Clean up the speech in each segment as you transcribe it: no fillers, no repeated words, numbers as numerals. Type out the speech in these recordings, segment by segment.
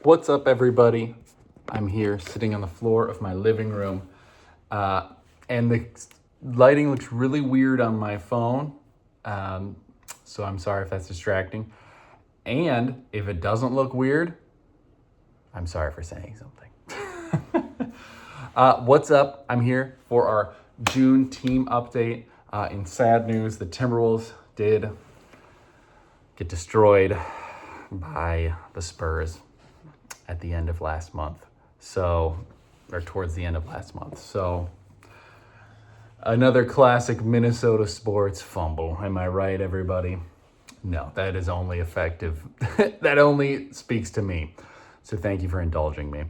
What's up, everybody? I'm here sitting on the floor of my living room, and the lighting looks really weird on my phone, so I'm sorry if that's distracting. And if it doesn't look weird, I'm sorry for saying something. What's up? I'm here for our June team update. In sad news, the Timberwolves did get destroyed by the Spurs at the end of last month. Or towards the end of last month. So, another classic Minnesota sports fumble. Am I right, everybody? No, that is only effective. That only speaks to me. So, thank you for indulging me.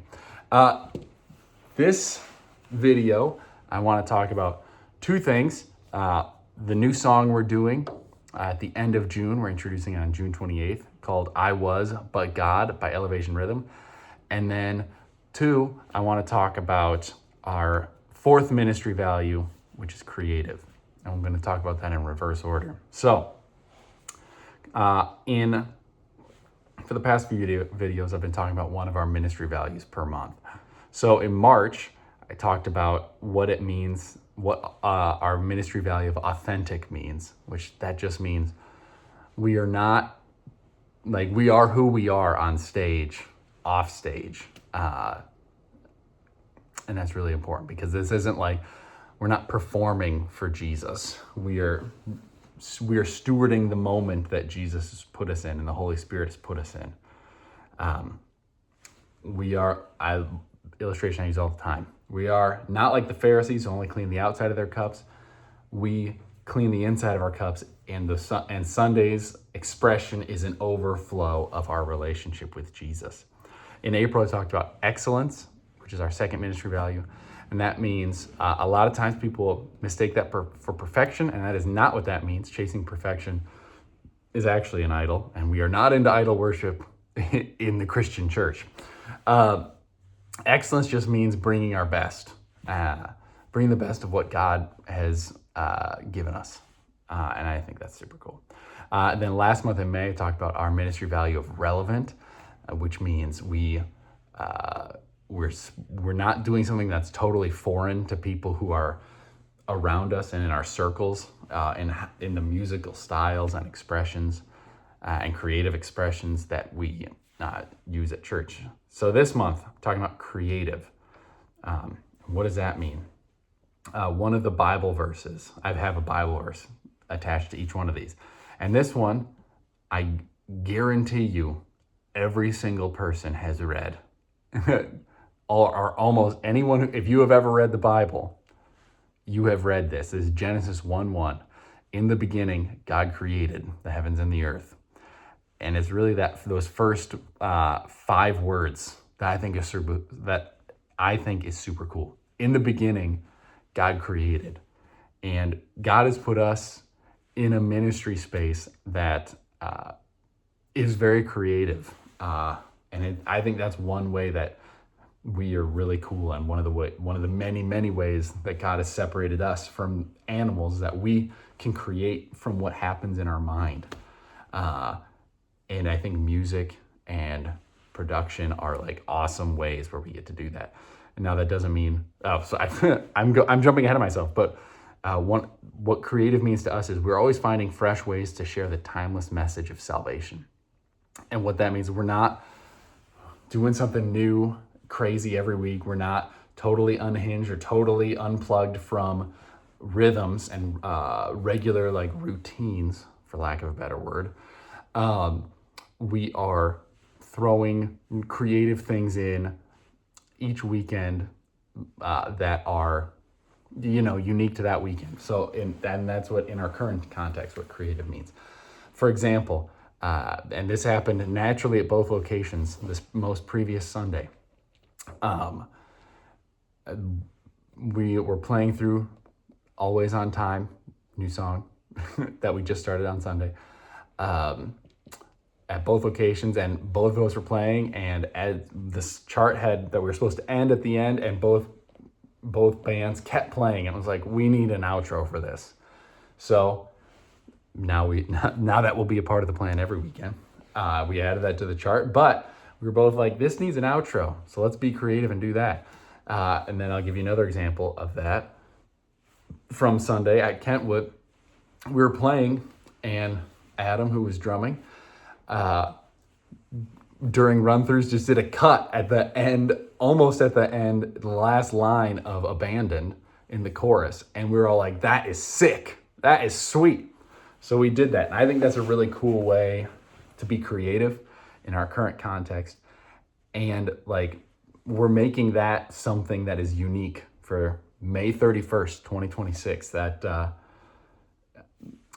This video, I want to talk about two things. The new song we're doing at the end of June, we're introducing it on June 28th, called I Was But God by Elevation Rhythm. And then two, I want to talk about our fourth ministry value, which is creative. And I'm going to talk about that in reverse order. So, for the past few videos, I've been talking about one of our ministry values per month. So in March, I talked about what it means, what our ministry value of authentic means, which that just means we are not, we are who we are on stage, off stage. And that's really important because this isn't we're not performing for Jesus. We are stewarding the moment that Jesus has put us in and the Holy Spirit has put us in. Illustration I use all the time. We are not like the Pharisees who only clean the outside of their cups. We clean the inside of our cups, and Sunday's expression is an overflow of our relationship with Jesus. In April, I talked about excellence, which is our second ministry value. And that means a lot of times people mistake that for perfection, and that is not what that means. Chasing perfection is actually an idol, and we are not into idol worship in the Christian church. Excellence just means bringing our best, bringing the best of what God has given us. And I think that's super cool. Then last month in May, I talked about our ministry value of relevant, which means we're not doing something that's totally foreign to people who are around us and in our circles, in the musical styles and expressions and creative expressions that we use at church. So this month, I'm talking about creative. What does that mean? One of the Bible verses, I have a Bible verse attached to each one of these. And this one, I guarantee you, every single person has read. Or almost anyone, if you have ever read the Bible, you have read this. This is Genesis 1:1. In the beginning, God created the heavens and the earth. And it's really those first 5 words that I think is super cool. In the beginning, God created. And God has put us in a ministry space that is very creative. I think that's one way that we are really cool, and one of the many, many ways that God has separated us from animals, that we can create from what happens in our mind. And I think music and production are awesome ways where we get to do that. And now that doesn't mean, I'm jumping ahead of myself, but what creative means to us is we're always finding fresh ways to share the timeless message of salvation. And what that means, we're not doing something new, crazy every week. We're not totally unhinged or totally unplugged from rhythms and regular routines, for lack of a better word. We are throwing creative things in each weekend that are unique to that weekend. So, and that's what, in our current context, what creative means. For example, and this happened naturally at both locations this most previous Sunday. We were playing through Always on Time, new song that we just started on Sunday, at both locations, and both of those were playing, and as this chart had that we were supposed to end at the end, and both bands kept playing, and it was like, we need an outro for this. So now that will be a part of the plan every weekend. We added that to the chart, but we were both like, this needs an outro, so let's be creative and do that. And then I'll give you another example of that. From Sunday at Kentwood, we were playing, and Adam, who was drumming, during run-throughs just did a cut at the end, almost at the end, the last line of Abandoned in the chorus. And we were all like, that is sick. That is sweet. So we did that. And I think that's a really cool way to be creative in our current context. And like, we're making that something that is unique for May 31st, 2026. That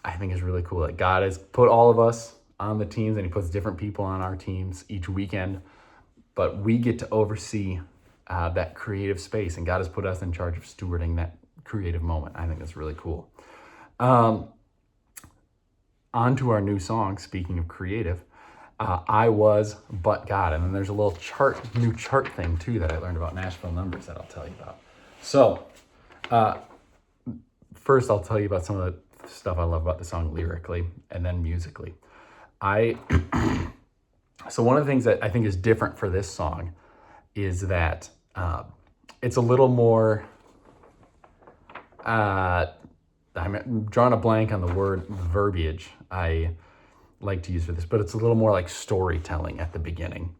I think is really cool. Like, God has put all of us on the teams, and he puts different people on our teams each weekend, but we get to oversee that creative space, and God has put us in charge of stewarding that creative moment. I think that's really cool. On to our new song, speaking of creative, I Was But God. And then there's a little new chart thing too that I learned about Nashville Numbers that I'll tell you about. So first I'll tell you about some of the stuff I love about the song lyrically and then musically. So one of the things that I think is different for this song is that it's a little more, I'm drawing a blank on the verbiage I like to use for this, but it's a little more like storytelling at the beginning.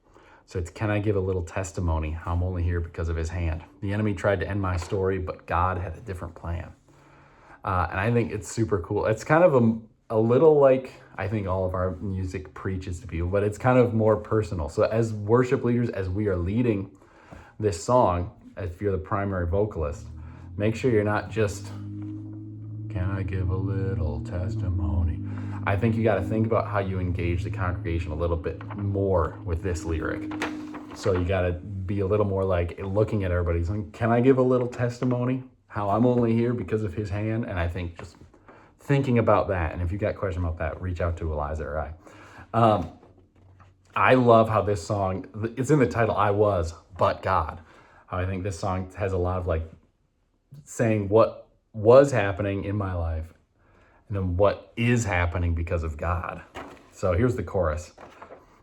So it's, can I give a little testimony how I'm only here because of his hand? The enemy tried to end my story, but God had a different plan. And I think it's super cool. It's kind of a little like, I think all of our music preaches to people, but it's kind of more personal. So as worship leaders, as we are leading this song, if you're the primary vocalist, make sure you're not just, can I give a little testimony? I think you got to think about how you engage the congregation a little bit more with this lyric. So you got to be a little more like looking at everybody saying, can I give a little testimony? How I'm only here because of his hand. And I think just thinking about that, and if you got questions about that, reach out to Eliza or I love how this song, it's in the title, I Was But God. How I think this song has a lot of like saying what was happening in my life and then what is happening because of God. So here's the chorus.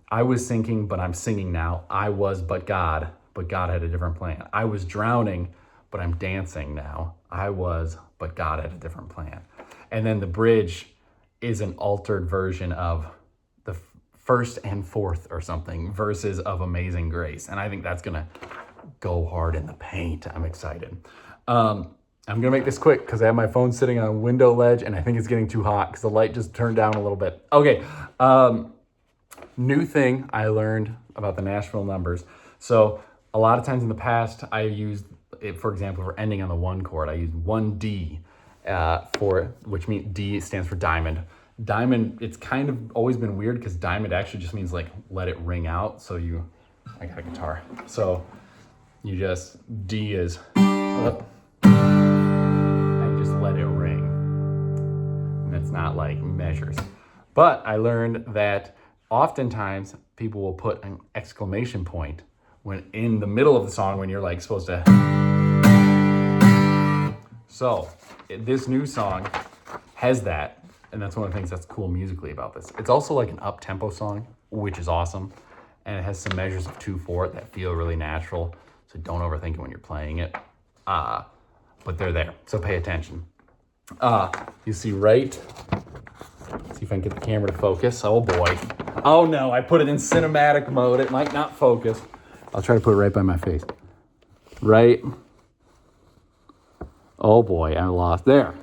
I was sinking, but I'm singing now. I was but God had a different plan. I was drowning, but I'm dancing now. I was, but God had a different plan. And then the bridge is an altered version of the first and fourth or something verses of Amazing Grace. And I think that's gonna go hard in the paint. I'm excited. I'm gonna make this quick because I have my phone sitting on a window ledge and I think it's getting too hot because the light just turned down a little bit. Okay, new thing I learned about the Nashville Numbers. So a lot of times in the past, I used it, for example, for ending on the one chord, I used 1D which means D stands for diamond. Diamond, it's kind of always been weird because diamond actually just means like let it ring out. So I got a guitar. So you just, D is up and just let it ring. And it's not like measures. But I learned that oftentimes people will put an exclamation point when in the middle of the song when you're like supposed to. So this new song has that, and that's one of the things that's cool musically about this. It's also like an up-tempo song, which is awesome, and it has some measures of 2/4 that feel really natural, so don't overthink it when you're playing it, but they're there, so pay attention. You see right, let's see if I can get the camera to focus. Oh boy. Oh no, I put it in cinematic mode. It might not focus. I'll try to put it right by my face. Right. Oh boy, I lost. There.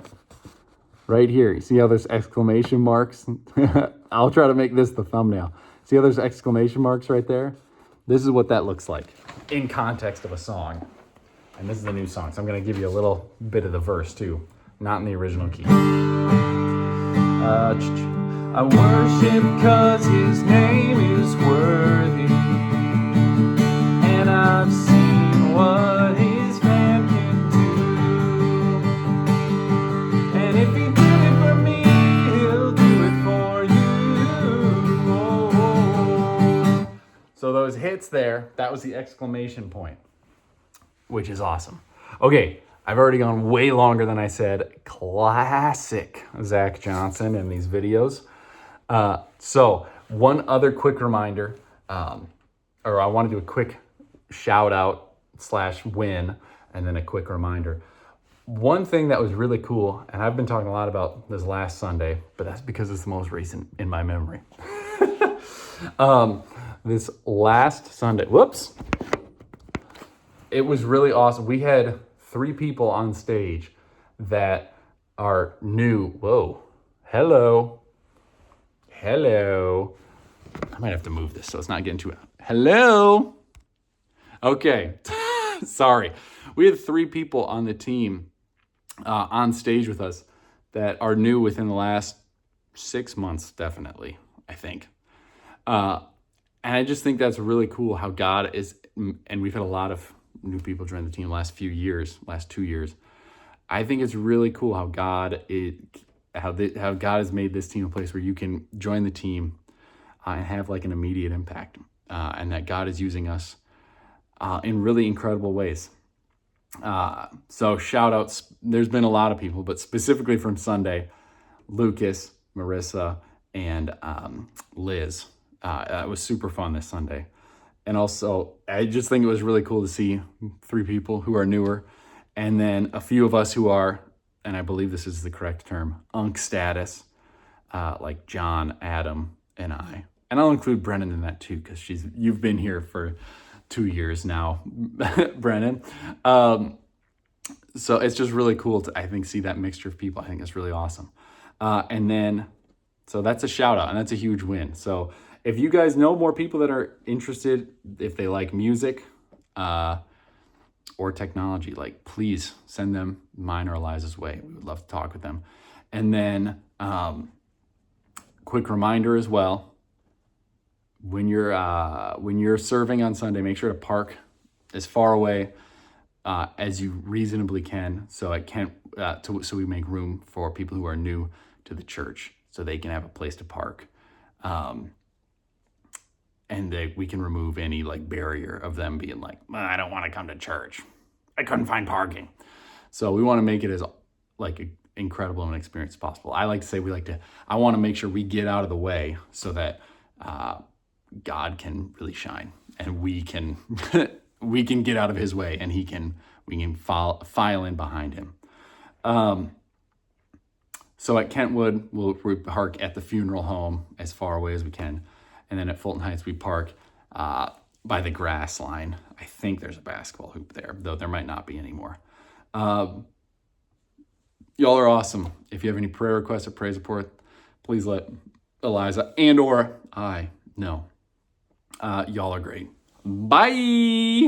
Right here. You see how there's exclamation marks? I'll try to make this the thumbnail. See how there's exclamation marks right there? This is what that looks like in context of a song. And this is the new song. So I'm going to give you a little bit of the verse too. Not in the original key. I worship 'cause his name is worthy. And I've seen what his hand can do. And if he did it for me, he'll do it for you. Oh. So those hits there, that was the exclamation point, which is awesome. Okay, I've already gone way longer than I said. Classic Zach Johnson in these videos. So one other quick reminder. or I want to do a quick shout out / win, and then a quick reminder. One thing that was really cool, and I've been talking a lot about this last Sunday, but that's because it's the most recent in my memory. This last Sunday, it was really awesome. We had 3 people on stage that are new. Whoa, hello. I might have to move this so it's not getting too. Hello. Okay, sorry. We had 3 people on the team on stage with us that are new within the last 6 months, definitely, I think. And I just think that's really cool how God is, and we've had a lot of new people join the team last 2 years. I think it's really cool how God has made this team a place where you can join the team and have like an immediate impact, and that God is using us in really incredible ways. So shout outs, there's been a lot of people, but specifically from Sunday, Lucas, Marissa, and Liz. It was super fun this Sunday. And also, I just think it was really cool to see 3 people who are newer, and then a few of us who are, and I believe this is the correct term, UNC status, like John, Adam, and I. And I'll include Brennan in that too, because you've been here for 2 years now, Brennan. So it's just really cool to, I think, see that mixture of people. I think it's really awesome. And then, so that's a shout out, and that's a huge win. So if you guys know more people that are interested, if they like music or technology, like, please send them mine or Eliza's way. We would love to talk with them. And then quick reminder as well, when you're serving on Sunday, make sure to park as far away as you reasonably can, so so we make room for people who are new to the church, so they can have a place to park, and we can remove any like barrier of them being like, I don't want to come to church, I couldn't find parking. So we want to make it as like incredible of an experience as possible. I like to say I want to make sure we get out of the way so that God can really shine, and we can we can get out of his way, and we can file in behind him. So at Kentwood, we'll park at the funeral home as far away as we can, and then at Fulton Heights we park by the grass line. I think there's a basketball hoop there, though there might not be anymore. Y'all are awesome. If you have any prayer requests or praise report, please let Eliza and or I know. Y'all are great. Bye.